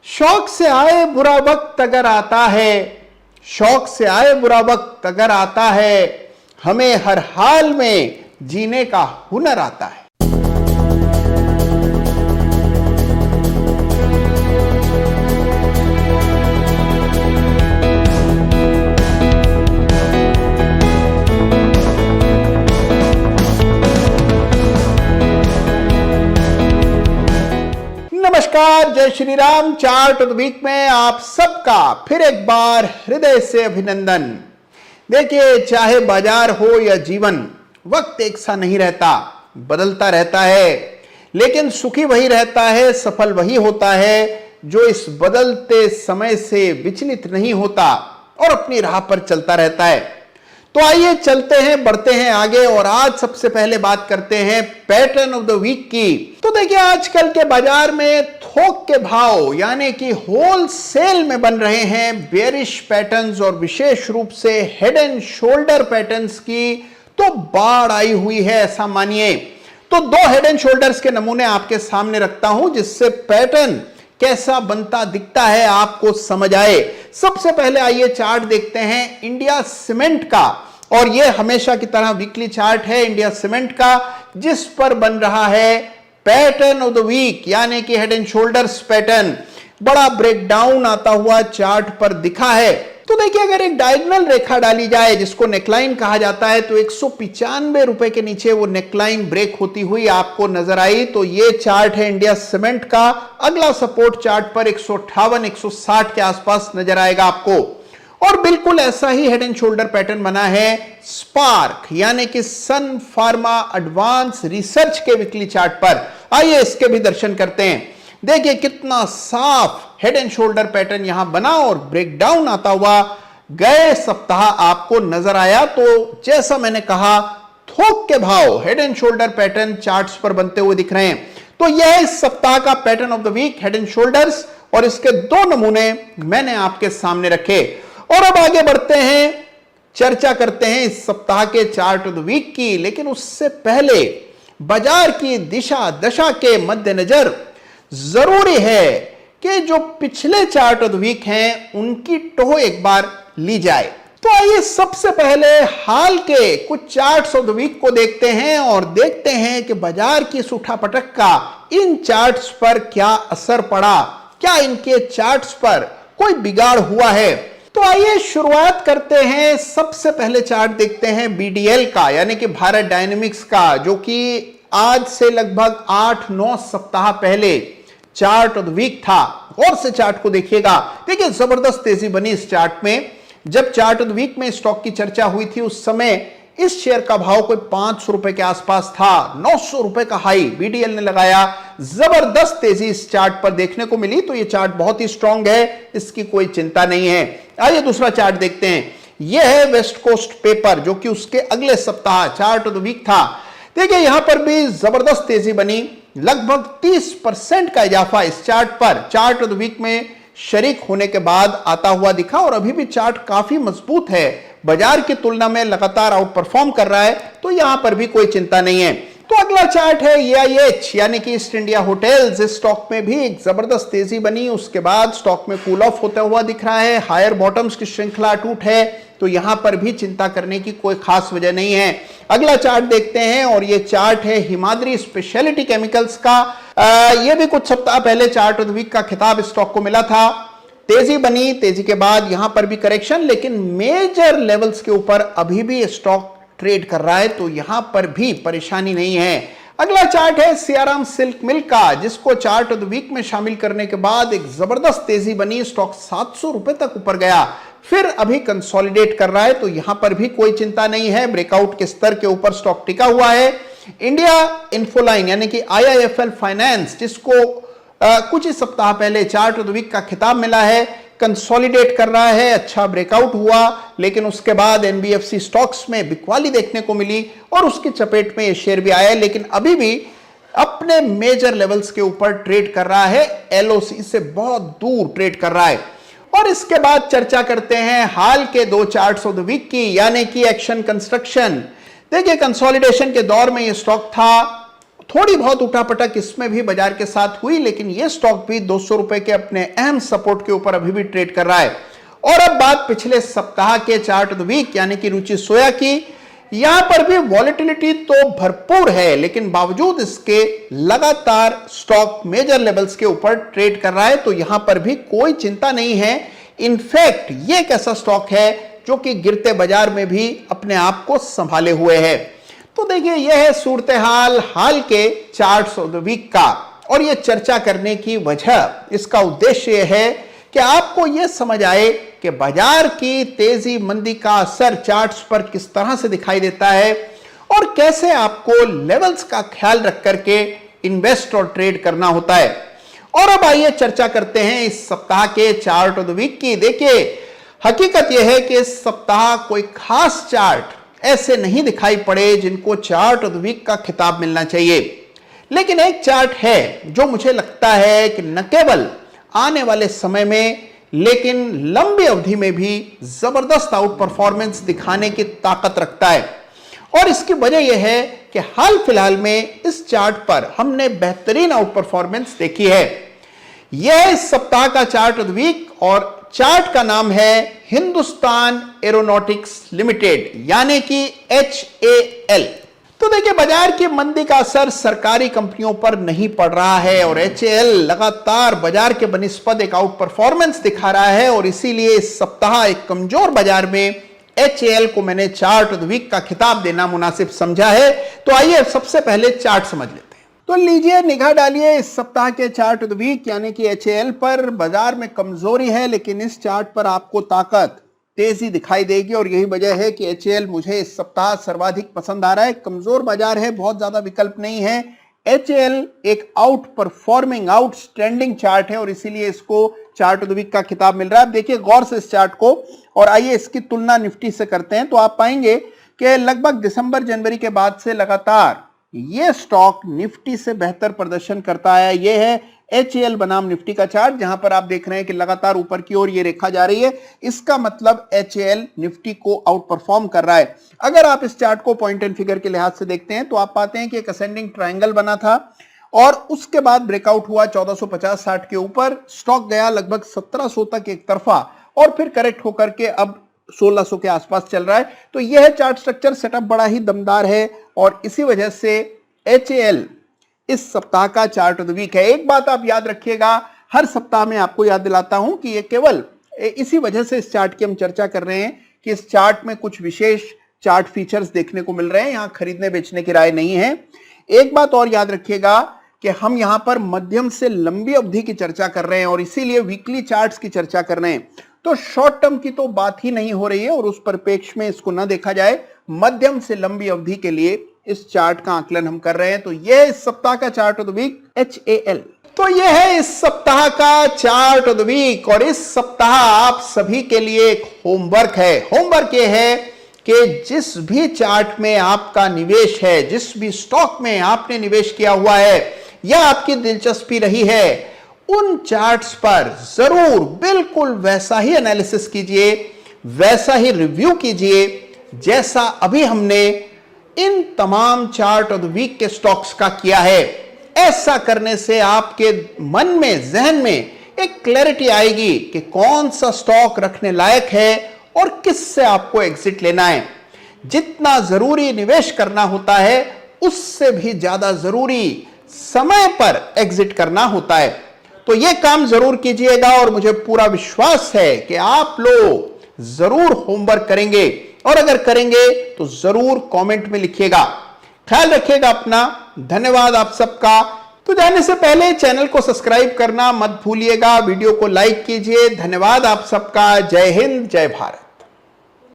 शौक से आए बुरा वक्त अगर आता है, शौक से आए बुरा वक्त अगर आता है, हमें हर हाल में जीने का हुनर आता है। नमस्कार, जय Shri Ram. Chart of the week में आप सबका फिर एक बार हृदय से अभिनंदन। देखिए, चाहे बाजार हो या जीवन, वक्त एक सा नहीं रहता, बदलता रहता है। लेकिन सुखी वही रहता है, सफल वही होता है जो इस बदलते समय से विचलित नहीं होता और अपनी राह पर चलता रहता है। तो आइए चलते हैं, बढ़ते हैं आगे और आज सबसे पहले बात करते हैं पैटर्न ऑफ द वीक की। तो देखिए, आजकल के बाजार में थोक के भाव यानी कि होलसेल में बन रहे हैं बेयरिश पैटर्न्स और विशेष रूप से हेड एंड शोल्डर पैटर्न्स की तो बाढ़ आई हुई है, ऐसा मानिए। तो दो हेड एंड शोल्डर्स के नमूने आपके सामने रखता हूं जिससे पैटर्न कैसा बनता दिखता है आपको समझ आए। सबसे पहले आइए चार्ट देखते हैं इंडिया सीमेंट का, और यह हमेशा की तरह वीकली चार्ट है इंडिया सीमेंट का, जिस पर बन रहा है पैटर्न ऑफ द वीक यानी कि हेड एंड शोल्डर्स पैटर्न। बड़ा ब्रेकडाउन आता हुआ चार्ट पर दिखा है। तो देखिए, अगर एक डायगोनल रेखा डाली जाए जिसको नेकलाइन कहा जाता है, तो 195 रुपए के नीचे वो नेकलाइन ब्रेक होती हुई आपको नजर आई। तो ये चार्ट है इंडिया सीमेंट का। अगला सपोर्ट चार्ट पर 158 160 के आसपास नजर आएगा आपको। और बिल्कुल ऐसा ही हेड एंड शोल्डर पैटर्न बना है स्पार्क यानी कि सन फार्मा एडवांस रिसर्च के वीकली चार्ट पर। आइए इसके भी दर्शन करते हैं। देखिए कितना साफ हेड एंड शोल्डर पैटर्न यहां बना और ब्रेकडाउन आता हुआ गए सप्ताह आपको नजर आया। तो जैसा मैंने कहा, थोक के भाव head and shoulder pattern charts पर बनते हुए दिख रहे हैं। तो यह इस सप्ताह का pattern of the week head and shoulders, और इसके दो नमूने मैंने आपके सामने रखे। और अब आगे बढ़ते हैं, चर्चा करते हैं इस सप्ताह के चार्ट ऑफ द वीक की। लेकिन उससे पहले बाजार की दिशा दशा के मद्देनजर जरूरी है कि जो पिछले चार्ट ऑफ द वीक हैं उनकी टोह एक बार ली जाए। तो आइए सबसे पहले हाल के कुछ चार्ट्स ऑफ द वीक को देखते हैं और देखते हैं कि बाजार की इस उठापटक का इन चार्ट्स पर क्या असर पड़ा, क्या इनके चार्ट्स पर कोई बिगाड़ हुआ है। तो आइए शुरुआत करते हैं। सबसे पहले चार्ट देखते हैं बीडीएल का यानी कि भारत डायनेमिक्स का, जो कि आज से लगभग 8-9 सप्ताह पहले चार्ट ऑफ द वीक था। और से चार्ट को देखिएगा। देखिए, जबरदस्त तेजी बनी इस चार्ट में। जब चार्ट ऑफ द वीक में स्टॉक की चर्चा हुई थी उस समय इस शेयर का भाव कोई 500 रुपए के आसपास था। 900 रुपए का हाई बीडीएल ने लगाया। जबरदस्त तेजी इस चार्ट पर देखने को मिली। तो यह चार्ट बहुत ही स्ट्रांग है, इसकी कोई चिंता नहीं है। आइए दूसरा चार्ट देखते हैं। यह है वेस्ट कोस्ट पेपर, जो कि उसके अगले सप्ताह चार्ट ऑफ द वीक था। देखिए, यहां पर भी जबरदस्त तेजी बनी, लगभग 30% का इजाफा इस चार्ट पर चार्ट ऑफ द वीक में शरीक होने के बाद आता हुआ दिखा। और अभी भी चार्ट काफी मजबूत है, बाजार की तुलना में लगातार आउट परफॉर्म कर रहा है। तो यहां पर भी कोई चिंता नहीं है। तो अगला चार्ट है EIH यानी कि ईस्ट इंडिया होटल्स। इस स्टॉक में भी एक जबरदस्त तेजी बनी, उसके बाद स्टॉक में कूल ऑफ होता हुआ दिख रहा है। हायर बॉटम्स की श्रृंखला टूट है, तो यहां पर भी चिंता करने की कोई खास वजह नहीं है। अगला चार्ट देखते हैं और यह चार्ट है हिमाद्री स्पेशलिटी केमिकल्स का। यह भी कुछ सप्ताह पहले चार्ट ऑफ द वीक का खिताब स्टॉक को मिला था। तेजी बनी, तेजी के बाद यहां पर भी करेक्शन, लेकिन मेजर लेवल्स के ऊपर अभी भी स्टॉक ट्रेड कर रहा है। तो यहां पर भी परेशानी नहीं है। अगला चार्ट है सियाराम सिल्क मिल का, जिसको चार्ट ऑफ द वीक में शामिल करने के बाद एक जबरदस्त तेजी बनी। स्टॉक 700 रुपए तक ऊपर गया, फिर अभी कंसोलिडेट कर रहा है। तो यहां पर भी कोई चिंता नहीं है, ब्रेकआउट के स्तर के ऊपर स्टॉक टिका हुआ है। इंडिया इन्फोलाइन यानी कि IIFL फाइनेंस, जिसको कुछ ही सप्ताह पहले चार्ट ऑफ द वीक का खिताब मिला है, कंसोलिडेट कर रहा है। अच्छा ब्रेकआउट हुआ, लेकिन उसके बाद NBFC स्टॉक्स में बिकवाली देखने को मिली और उसकी चपेट में यह शेयर भी आया, लेकिन अभी भी अपने मेजर लेवल्स के ऊपर ट्रेड कर रहा है। LOC से बहुत दूर ट्रेड कर रहा है। और इसके बाद चर्चा करते हैं हाल के दो चार्ट्स ऑफ द वीक की, यानी कि एक्शन कंस्ट्रक्शन। देखिए, कंसोलिडेशन के दौर में यह स्टॉक था, थोड़ी बहुत उठापटक इसमें भी बाजार के साथ हुई, लेकिन यह स्टॉक भी 200 रुपए के अपने अहम सपोर्ट के ऊपर अभी भी ट्रेड कर रहा है। और अब बात पिछले सप्ताह के चार्ट ऑफ द वीक यानी कि रुचि सोया की। यहां पर भी वॉलेटिलिटी तो भरपूर है, लेकिन बावजूद इसके लगातार स्टॉक मेजर लेवल्स के ऊपर ट्रेड कर रहा है, तो यहां पर भी कोई चिंता नहीं है। इनफैक्ट ये एक ऐसा स्टॉक है जो कि गिरते बाजार में भी अपने आप को संभाले हुए है। तो देखिए, यह है सूरत हाल के चार्ट्स ऑफ द वीक का, और यह चर्चा करने की वजह, इसका उद्देश्य यह है कि आपको यह समझ आए कि बाजार की तेजी मंदी का असर चार्ट्स पर किस तरह से दिखाई देता है और कैसे आपको लेवल्स का ख्याल रख करके इन्वेस्ट और ट्रेड करना होता है। और अब आइए चर्चा करते हैं इस सप्ताह के चार्ट ऑफ द वीक की। देखिए, हकीकत यह है कि इस सप्ताह कोई खास चार्ट ऐसे नहीं दिखाई पड़े जिनको चार्ट ऑफ द वीक का खिताब मिलना चाहिए, लेकिन एक चार्ट है जो मुझे लगता है कि न केवल आने वाले समय में लेकिन लंबी अवधि में भी जबरदस्त आउट परफॉर्मेंस दिखाने की ताकत रखता है। और इसकी वजह यह है कि हाल फिलहाल में इस चार्ट पर हमने बेहतरीन आउट परफॉर्मेंस देखी है। यह इस सप्ताह का चार्ट ऑफ द वीक, और चार्ट का नाम है हिंदुस्तान एरोनॉटिक्स लिमिटेड यानी कि HAL। तो देखिए, बाजार की मंदी का असर सरकारी कंपनियों पर नहीं पड़ रहा है और HAL लगातार बाजार के बनिस्पत एक आउट परफॉर्मेंस दिखा रहा है, और इसीलिए इस सप्ताह एक कमजोर बाजार में HAL को मैंने चार्ट ऑफ द वीक का खिताब देना मुनासिब समझा है। तो आइए सबसे पहले चार्ट समझ लेते हैं। तो लीजिए, निगाह डालिए इस सप्ताह के चार्ट ऑफ द वीक यानी कि HAL पर। बाजार में कमजोरी है, लेकिन इस चार्ट पर आपको ताकत, तेजी दिखाई देगी, और यही वजह है कि HAL मुझे इस सप्ताह सर्वाधिक पसंद आ रहा है। कमजोर बाजार है, बहुत ज्यादा विकल्प नहीं है। HAL एक आउट परफॉर्मिंग, आउटस्टैंडिंग चार्ट है, और इसीलिए इसको चार्ट ऑफ द वीक का खिताब मिल रहा है। अब देखिए गौर से इस चार्ट को, और आइए इसकी तुलना निफ्टी से करते हैं। तो आप पाएंगे कि लगभग दिसंबर जनवरी के बाद से लगातार ये स्टॉक निफ्टी से बेहतर प्रदर्शन करता है। ये है HAL बनाम निफ्टी का चार्ट, जहां पर आप देख रहे हैं कि लगातार ऊपर की ओर ये रेखा जा रही है। इसका मतलब HAL निफ्टी को आउट परफॉर्म कर रहा है। अगर आप इस चार्ट को पॉइंट एंड फिगर के लिहाज से देखते हैं तो आप पाते हैं कि एक असेंडिंग ट्रायंगल बना था, और उसके बाद ब्रेकआउट हुआ 1450-60 के ऊपर। स्टॉक गया लगभग 1700 तक एक तरफा, और फिर करेक्ट होकर के अब 1600 के आसपास चल रहा है। तो यह चार्ट स्ट्रक्चर सेटअप बड़ा ही दमदार है, और इसी वजह से HAL इस सप्ताह का चार्ट ऑफ द वीक है। एक बात आप याद रखिएगा, हर सप्ताह में आपको याद दिलाता हूं कि ये केवल इसी वजह से इस चार्ट की हम चर्चा कर रहे हैं कि इस चार्ट में कुछ विशेष चार्ट फीचर्स देखने को मिल रहे हैं। यहां खरीदने बेचने की राय नहीं है। एक बात और याद रखिएगा कि हम यहां पर मध्यम से लंबी अवधि की चर्चा कर रहे हैं, और इसीलिए वीकली चार्ट्स की चर्चा कर रहे हैं। तो शॉर्ट टर्म की तो बात ही नहीं हो रही है, और उस परिप्रेक्ष्य में इसको ना देखा जाए। मध्यम से लंबी अवधि के लिए इस चार्ट का आकलन हम कर रहे हैं। तो यह इस सप्ताह का chart of the week HAL। तो यह है इस सप्ताह का चार्ट ऑफ द वीक, और इस सप्ताह आप सभी के लिए एक होमवर्क है। होमवर्क यह है कि जिस भी चार्ट में आपका निवेश है, जिस भी स्टॉक में आपने निवेश किया हुआ है या आपकी दिलचस्पी रही है, उन चार्ट्स पर जरूर बिल्कुल वैसा ही एनालिसिस कीजिए, वैसा ही रिव्यू कीजिए जैसा अभी हमने इन तमाम चार्ट ऑफ द वीक के स्टॉक्स का किया है। ऐसा करने से आपके मन में, जहन में एक क्लैरिटी आएगी कि कौन सा स्टॉक रखने लायक है और किससे आपको एग्जिट लेना है। जितना जरूरी निवेश करना होता है, उससे भी ज्यादा जरूरी समय पर एग्जिट करना होता है। तो यह काम जरूर कीजिएगा, और मुझे पूरा विश्वास है कि आप लोग जरूर होमवर्क करेंगे, और अगर करेंगे तो जरूर कमेंट में लिखिएगा। ख्याल रखिएगा अपना। धन्यवाद आप सबका। तो जाने से पहले चैनल को सब्सक्राइब करना मत भूलिएगा, वीडियो को लाइक कीजिए। धन्यवाद आप सबका। जय हिंद, जय भारत।